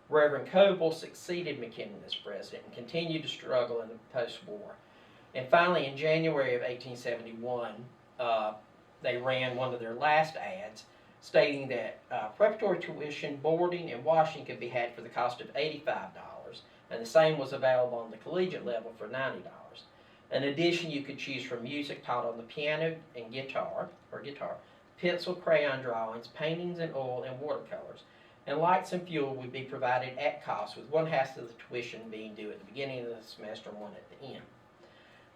[SPEAKER 2] Reverend Coble succeeded McKinnon as president and continued to struggle in the post-war. And finally, in January of 1871, they ran one of their last ads stating that preparatory tuition, boarding, and washing could be had for the cost of $85, and the same was available on the collegiate level for $90. In addition, you could choose from music taught on the piano and guitar, pencil, crayon drawings, paintings in oil, and watercolors. And lights and fuel would be provided at cost, with one half of the tuition being due at the beginning of the semester and one at the end.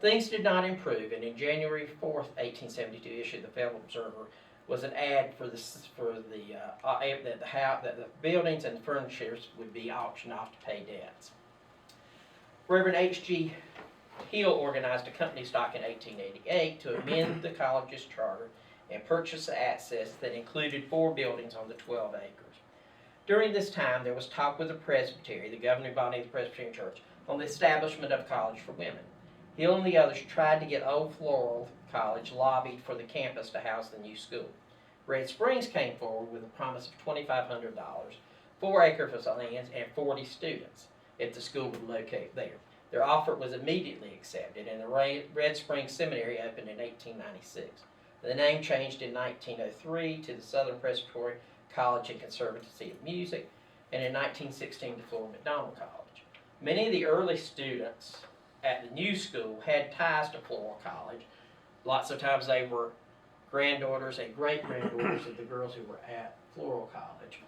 [SPEAKER 2] Things did not improve, and in January 4th, 1872, issued the Federal Observer was an ad for that the buildings and furniture would be auctioned off to pay debts. Reverend H.G. Hill organized a company stock in 1888 to amend the college's charter and purchased access that included 4 buildings on the 12 acres. During this time, there was talk with the Presbytery, the governing body of the Presbyterian Church, on the establishment of a college for women. Hill and the others tried to get old Floral College lobbied for the campus to house the new school. Red Springs came forward with a promise of $2,500, 4 acres of land, and 40 students if the school would locate there. Their offer was immediately accepted, and the Red Springs Seminary opened in 1896. The name changed in 1903 to the Southern Presbyterian College and Conservatory of Music, and in 1916 to Flora MacDonald College. Many of the early students at the new school had ties to Floral College. Lots of times they were granddaughters and great-granddaughters of the girls who were at Floral College.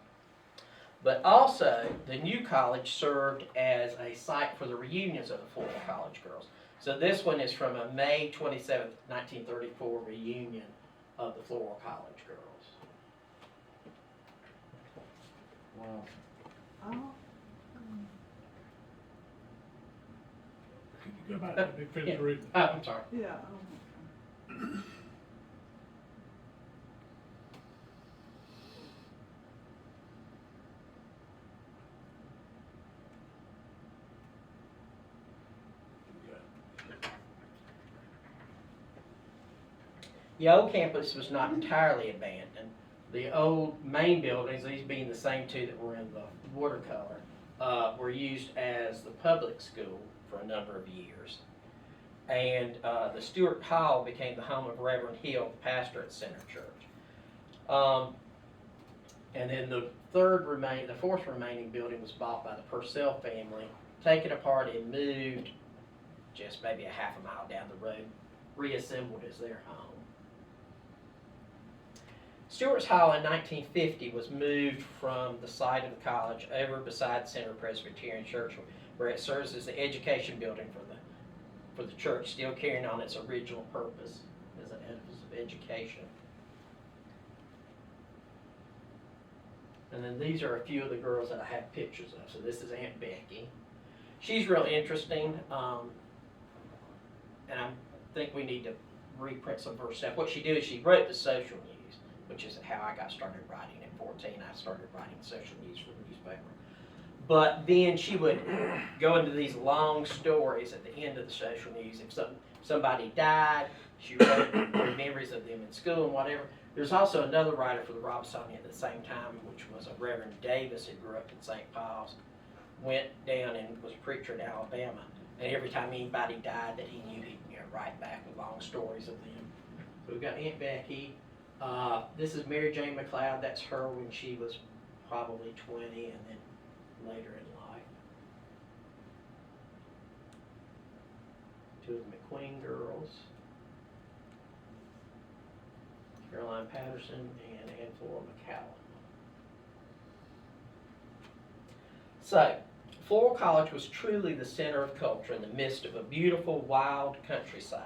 [SPEAKER 2] But also, the new college served as a site for the reunions of the Floral College girls. So this one is from a May 27, 1934 reunion of the Floral College girls.
[SPEAKER 3] Wow.
[SPEAKER 4] Oh.
[SPEAKER 5] Can you go back to the finish reading?
[SPEAKER 2] I'm sorry.
[SPEAKER 4] Yeah.
[SPEAKER 2] The old campus was not entirely abandoned. The old main buildings, these being the same 2 that were in the watercolor, were used as the public school for a number of years. And the Stewart Hall became the home of Reverend Hill, the pastor at Center Church. And then the fourth remaining building was bought by the Purcell family, taken apart and moved just maybe a half a mile down the road, reassembled as their home. Stewart's Hall in 1950 was moved from the site of the college over beside Center Presbyterian Church, where it serves as the education building for the church, still carrying on its original purpose as an edifice of education. And then these are a few of the girls that I have pictures of. So this is Aunt Becky. She's real interesting, and I think we need to reprint some of her stuff. What she did is she wrote the social news, which is how I got started writing at 14. I started writing social news for the newspaper. But then she would go into these long stories at the end of the social news. If somebody died, she wrote memories of them in school and whatever. There's also another writer for the Robinsonian at the same time, which was a Reverend Davis who grew up in St. Paul's, went down and was a preacher in Alabama. And every time anybody died that he knew, he'd write back with long stories of them. So we've got Aunt Becky. This is Mary Jane McLeod. That's her when she was probably 20 and then later in life. 2 of the McQueen girls. Caroline Patterson and Flora MacDonald. So, Floral College was truly the center of culture in the midst of a beautiful, wild countryside.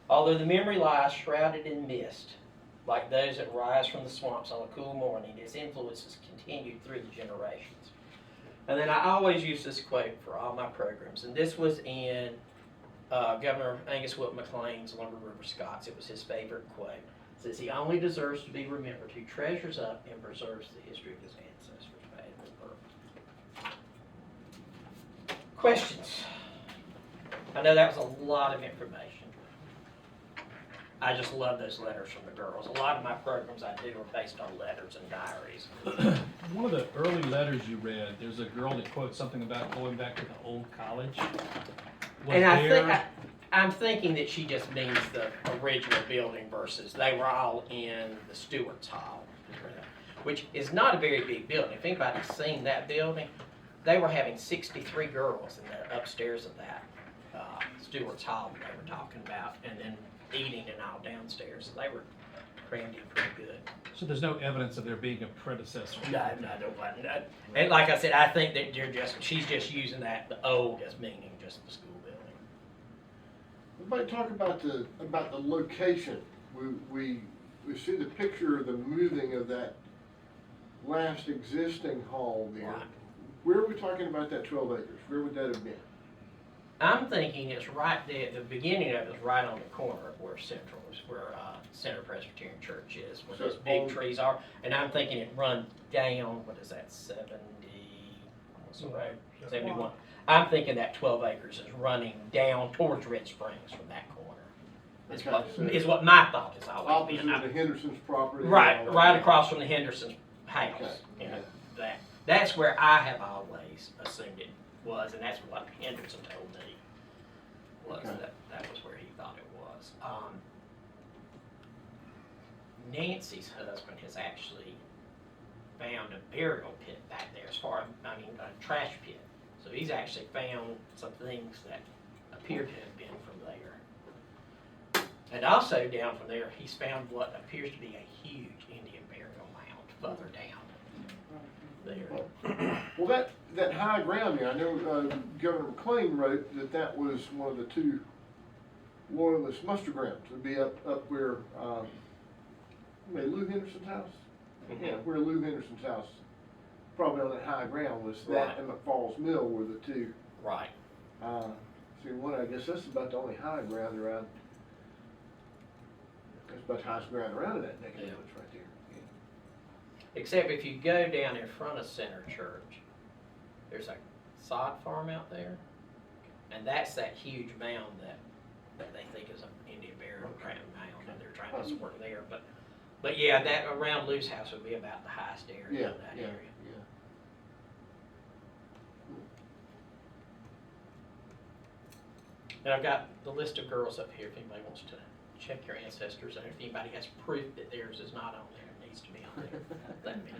[SPEAKER 2] Although the memory lies shrouded in mist, like those that rise from the swamps on a cool morning, its influences continued through the generations. And then I always use this quote for all my programs, and this was in Governor Angus Wilton McLean's Lumber River Scots. It was his favorite quote. It says, "He only deserves to be remembered who treasures up and preserves the history of his ancestors." Questions? I know that was a lot of information. I just love those letters from the girls. A lot of my programs I do are based on letters and diaries.
[SPEAKER 3] One of the early letters you read, there's a girl that quotes something about going back to the old college.
[SPEAKER 2] I'm thinking that she just means the original building versus they were all in the Stewart's Hall, which is not a very big building. If anybody's seen that building, they were having 63 girls in the upstairs of that Stewart's Hall that they were talking about, and then eating and all downstairs. So they were crammed in pretty good.
[SPEAKER 3] So there's no evidence of there being a predecessor?
[SPEAKER 2] No. And like I said, I think that she's just using the old as meaning just the school building.
[SPEAKER 1] Everybody talk about the location. We see the picture of the moving of that last existing hall there.
[SPEAKER 2] Right.
[SPEAKER 1] Where are we talking about that 12 acres? Where would that have been?
[SPEAKER 2] I'm thinking it's right there, the beginning of it is right on the corner of where Central where Center Presbyterian Church is, where
[SPEAKER 1] So
[SPEAKER 2] those big
[SPEAKER 1] on-
[SPEAKER 2] trees are. And I'm thinking it run down, what is that, 71? I'm thinking that 12 acres is running down towards Red Springs from that corner. Is
[SPEAKER 1] Okay,
[SPEAKER 2] what,
[SPEAKER 1] so
[SPEAKER 2] is what my thought has always
[SPEAKER 1] opposite
[SPEAKER 2] been.
[SPEAKER 1] of the Henderson's property.
[SPEAKER 2] Right, right across from the Henderson's house.
[SPEAKER 1] Okay,
[SPEAKER 2] You know,
[SPEAKER 1] okay.
[SPEAKER 2] that's where I have always assumed it was, and that's what Henderson told me, was
[SPEAKER 1] Okay.
[SPEAKER 2] that was where he thought it was. Nancy's husband has actually found a burial pit back there, a trash pit. So he's actually found some things that appear to have been from there. And also down from there, he's found what appears to be a huge Indian burial mound further down there.
[SPEAKER 1] Well, that high ground there, I know Governor McLean wrote that was one of the two loyalist muster grounds. It'd be up where, Lou Henderson's house?
[SPEAKER 2] Mhm.
[SPEAKER 1] Yeah, where Lou Henderson's house, probably on that high ground, was that
[SPEAKER 2] Right.
[SPEAKER 1] and McFalls Mill were the two.
[SPEAKER 2] Right.
[SPEAKER 1] See, I guess that's about the only high ground around. That's about the highest ground around in that neck of the
[SPEAKER 2] Yeah.
[SPEAKER 1] woods right there. Yeah.
[SPEAKER 2] Except if you go down in front of Center Church, there's a sod farm out there, and that's that huge mound that they think is an Indian burial ground mound, and they're trying to support there. But yeah, that around Lou's house would be about the highest area
[SPEAKER 1] Yeah,
[SPEAKER 2] in that
[SPEAKER 1] yeah,
[SPEAKER 2] area.
[SPEAKER 1] yeah.
[SPEAKER 2] And I've got the list of girls up here if anybody wants to check your ancestors, and if anybody has proof that theirs is not on there, it needs to be on there, let me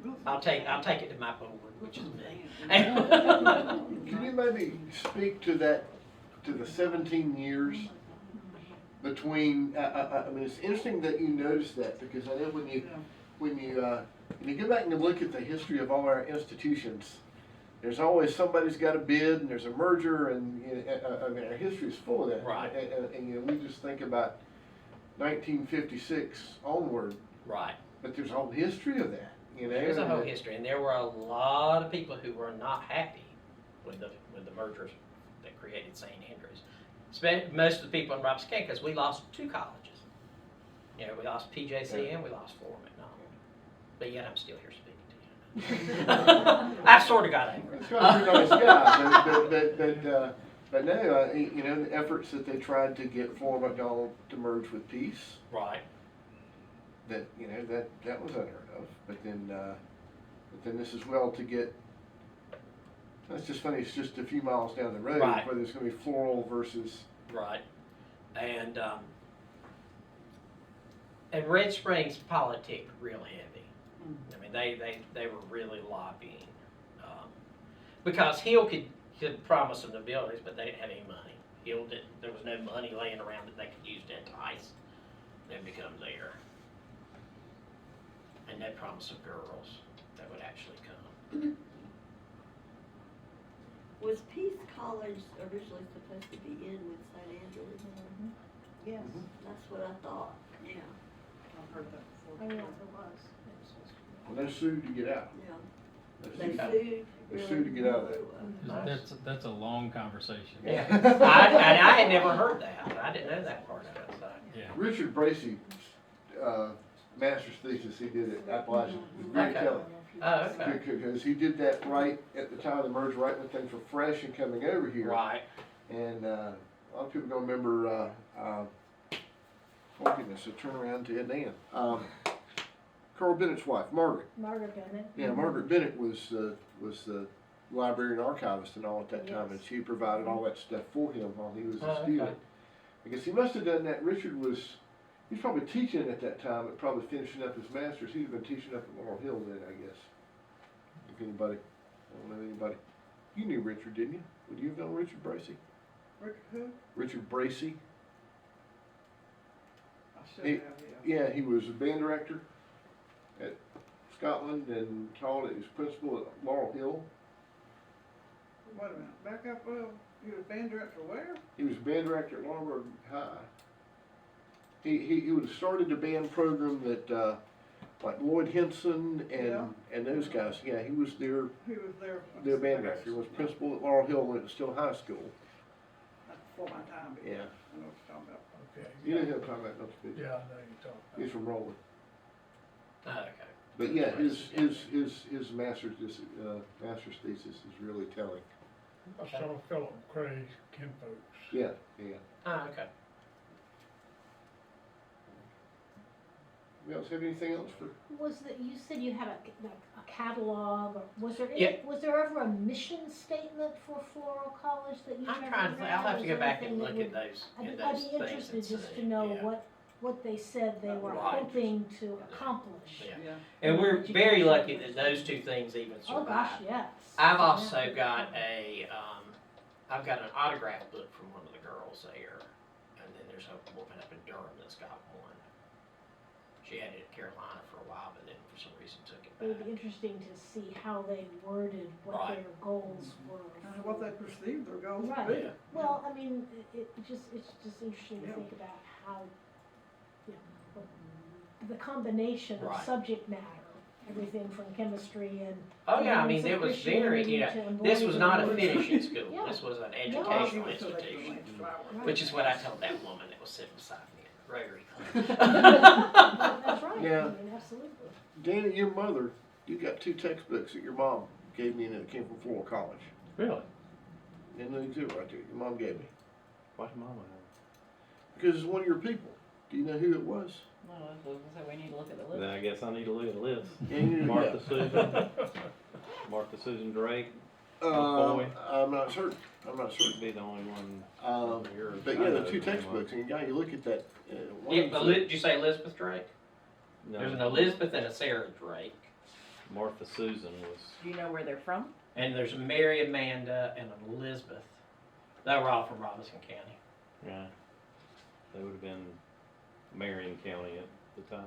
[SPEAKER 2] know. I'll take it to my board, which is me.
[SPEAKER 1] Can you maybe speak to that, to the 17 years between, I mean, it's interesting that you notice that, because I know when you go back and you look at the history of all our institutions, there's always somebody's got a bid and there's a merger, and I mean, our history is full of that.
[SPEAKER 2] Right.
[SPEAKER 1] And you know, we just think about 1956 onward,
[SPEAKER 2] Right.
[SPEAKER 1] but there's a whole history of that. You know,
[SPEAKER 2] There's a whole history, and there were a lot of people who were not happy with the mergers that created St. Andrews. Most of the people in Robson County, because we lost two colleges. You know, we lost PJC and we lost Flora MacDonald. But yet I'm still here speaking to you. I've sort of got angry.
[SPEAKER 1] It's got a pretty nice guy, but no, you know, the efforts that they tried to get Flora MacDonald to merge with Peace,
[SPEAKER 2] Right.
[SPEAKER 1] that, you know, that was unheard of. But then this is well to get. That's just funny. It's just a few miles down the road,
[SPEAKER 2] Right.
[SPEAKER 1] where there's going to be Floral versus.
[SPEAKER 2] Right. And Red Springs politics real heavy. I mean, they were really lobbying. Because Hill could promise them the buildings, but they didn't have any money. Hill didn't, there was no money laying around that they could use to entice them to come there. And they promised some girls that would actually come.
[SPEAKER 4] Was Peace College originally supposed to be in with St. Andrews?
[SPEAKER 6] Yes,
[SPEAKER 4] That's what I thought, yeah,
[SPEAKER 6] I've heard that before. Oh, yes, it was.
[SPEAKER 1] Well, they sued to get out.
[SPEAKER 4] yeah.
[SPEAKER 1] They
[SPEAKER 4] They
[SPEAKER 1] sued.
[SPEAKER 4] sued.
[SPEAKER 1] They sued to get out of there.
[SPEAKER 3] That's a long conversation.
[SPEAKER 2] Yeah. I had never heard that. I didn't know that part of it. So.
[SPEAKER 3] Yeah.
[SPEAKER 1] Richard Bracey, master's thesis he did at Appalachian, was very
[SPEAKER 2] Okay.
[SPEAKER 1] telling.
[SPEAKER 2] Oh, okay.
[SPEAKER 1] Because he did that right at the time of the merger, right when things were fresh and coming over here.
[SPEAKER 2] Right.
[SPEAKER 1] And a lot of people don't remember, oh goodness, so turn around to Dan. Carl Bennett's wife, Margaret.
[SPEAKER 6] Margaret Bennett.
[SPEAKER 1] Yeah, Margaret Bennett was the librarian archivist and all at that time, and she provided all that stuff for him while he was a
[SPEAKER 2] Oh,
[SPEAKER 1] student.
[SPEAKER 2] okay.
[SPEAKER 1] I guess he must have done that. Richard was, he was probably teaching at that time, but probably finishing up his master's. He'd have been teaching up at Laurel Hill then, I guess. If anybody, I don't know anybody. You knew Richard, didn't you? Would you have known Richard Bracey?
[SPEAKER 6] Rick who?
[SPEAKER 1] Richard Bracey?
[SPEAKER 6] I should
[SPEAKER 1] He-
[SPEAKER 6] have, yeah.
[SPEAKER 1] Yeah, he was a band director at Scotland and taught as principal at Laurel Hill.
[SPEAKER 6] Wait a minute, back up, you were band director where?
[SPEAKER 1] He was band director at Laurinburg High. He would have started a band program that, like Lloyd Henson and those guys. Yeah, he was their
[SPEAKER 6] He was there.
[SPEAKER 1] band director. He was principal at Laurel Hill when it was still high school.
[SPEAKER 6] That's before my time, but
[SPEAKER 1] Yeah.
[SPEAKER 6] I know what you're talking about.
[SPEAKER 5] Okay.
[SPEAKER 1] You know who I'm talking about, don't you?
[SPEAKER 5] Yeah, I know you're talking
[SPEAKER 1] He's from Roland.
[SPEAKER 2] Oh, okay.
[SPEAKER 1] But yeah, his master's thesis is really telling.
[SPEAKER 5] about. I saw Philip Cray's kinfolks.
[SPEAKER 1] Yeah, yeah.
[SPEAKER 2] Oh, okay.
[SPEAKER 1] You guys have anything else for?
[SPEAKER 7] Was that, you said you had a catalog, or was there
[SPEAKER 2] Yeah.
[SPEAKER 7] was there ever a mission statement for Floral College that you've
[SPEAKER 2] I'm
[SPEAKER 7] ever
[SPEAKER 2] trying to think,
[SPEAKER 7] read?
[SPEAKER 2] I'll have
[SPEAKER 7] Was
[SPEAKER 2] to go
[SPEAKER 7] there
[SPEAKER 2] back and
[SPEAKER 7] anything
[SPEAKER 2] look
[SPEAKER 7] that
[SPEAKER 2] at those,
[SPEAKER 7] I'd
[SPEAKER 2] at
[SPEAKER 7] be, I'd
[SPEAKER 2] those
[SPEAKER 7] be
[SPEAKER 2] things
[SPEAKER 7] interested
[SPEAKER 2] and
[SPEAKER 7] just
[SPEAKER 2] see,
[SPEAKER 7] to know
[SPEAKER 2] yeah.
[SPEAKER 7] what they said they were
[SPEAKER 2] Right.
[SPEAKER 7] hoping to accomplish.
[SPEAKER 2] Yeah.
[SPEAKER 6] Yeah.
[SPEAKER 2] And we're very lucky that those two things even
[SPEAKER 7] Oh gosh,
[SPEAKER 2] survived.
[SPEAKER 7] yes.
[SPEAKER 2] I've also got I've got an autograph book from one of the girls there, and then there's a woman up in Durham that's got one. She had it at Carolina for a while, but then for some reason took it
[SPEAKER 7] It would
[SPEAKER 2] back.
[SPEAKER 7] be interesting to see how they worded what
[SPEAKER 2] Right.
[SPEAKER 7] their goals were.
[SPEAKER 6] And what they perceive their goals to
[SPEAKER 7] Right.
[SPEAKER 6] be.
[SPEAKER 2] Yeah.
[SPEAKER 7] Well, I mean, it's just interesting to
[SPEAKER 6] Yeah.
[SPEAKER 7] think about how, you know, the combination of
[SPEAKER 2] Right.
[SPEAKER 7] subject matter, everything from chemistry and.
[SPEAKER 2] Oh yeah, I mean
[SPEAKER 7] elements of
[SPEAKER 2] it was very,
[SPEAKER 7] Christianity to
[SPEAKER 2] this was not a
[SPEAKER 7] embodied
[SPEAKER 2] finishing school,
[SPEAKER 7] Yeah.
[SPEAKER 2] this was an
[SPEAKER 7] No.
[SPEAKER 2] educational
[SPEAKER 6] So they can
[SPEAKER 2] institution,
[SPEAKER 6] plant flowers.
[SPEAKER 7] Right.
[SPEAKER 2] which is what I told that woman that was sitting beside me in the Rotary Club.
[SPEAKER 7] That's right,
[SPEAKER 1] Yeah.
[SPEAKER 7] I mean, absolutely.
[SPEAKER 1] Dana, your mother, you got 2 textbooks that your mom gave me that came from Floral College.
[SPEAKER 8] Really?
[SPEAKER 1] And the exhibit right there, your mom gave me.
[SPEAKER 8] Why's mama have?
[SPEAKER 1] Because it's one of your people. Do you know who it was?
[SPEAKER 9] No, so we need to look at the
[SPEAKER 8] Then
[SPEAKER 9] list.
[SPEAKER 8] I guess I need to look at the list.
[SPEAKER 1] Yeah, you-
[SPEAKER 8] Martha Susan, Martha Susan Drake boy.
[SPEAKER 1] I'm not certain. I'm not
[SPEAKER 8] should
[SPEAKER 1] certain.
[SPEAKER 8] be the only one. Yours.
[SPEAKER 1] But
[SPEAKER 8] I
[SPEAKER 1] yeah,
[SPEAKER 8] know
[SPEAKER 1] the 2
[SPEAKER 8] the name of
[SPEAKER 1] textbooks, and you look at that. One
[SPEAKER 2] Yeah,
[SPEAKER 1] of them
[SPEAKER 2] did you say Elizabeth Drake?
[SPEAKER 8] No,
[SPEAKER 2] There's an Elizabeth and a Sarah Drake,
[SPEAKER 8] Martha Susan was.
[SPEAKER 9] Do you know where they're from?
[SPEAKER 2] and there's a Mary Amanda and an Elizabeth. They were all from Robinson County.
[SPEAKER 8] Yeah. They would have been Marion County at the time.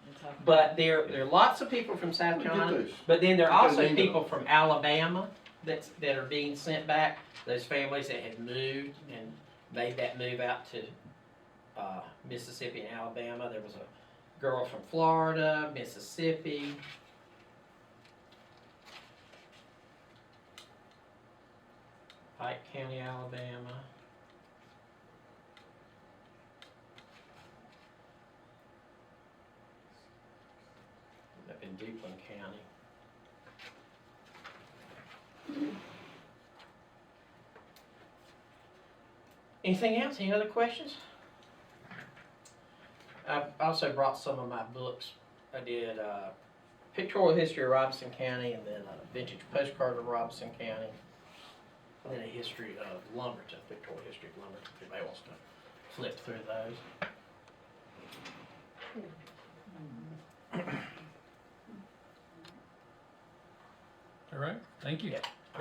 [SPEAKER 9] We're talking-
[SPEAKER 2] But there are lots of people from South
[SPEAKER 1] Look at
[SPEAKER 2] Carolina,
[SPEAKER 1] those.
[SPEAKER 2] but then there are
[SPEAKER 1] Because
[SPEAKER 2] also
[SPEAKER 1] they know.
[SPEAKER 2] people from Alabama that are being sent back. Those families that had moved and made that move out to Mississippi and Alabama. There was a girl from Florida, Mississippi. Pike County, Alabama. Up in Duplin County. Anything else? Any other questions? I also brought some of my books. I did pictorial history of Robinson County, and then a vintage postcard of Robinson County, and then a history of Lumberton, pictorial history of Lumberton. If anybody wants to flip through those.
[SPEAKER 3] All right, thank you.
[SPEAKER 2] Yeah.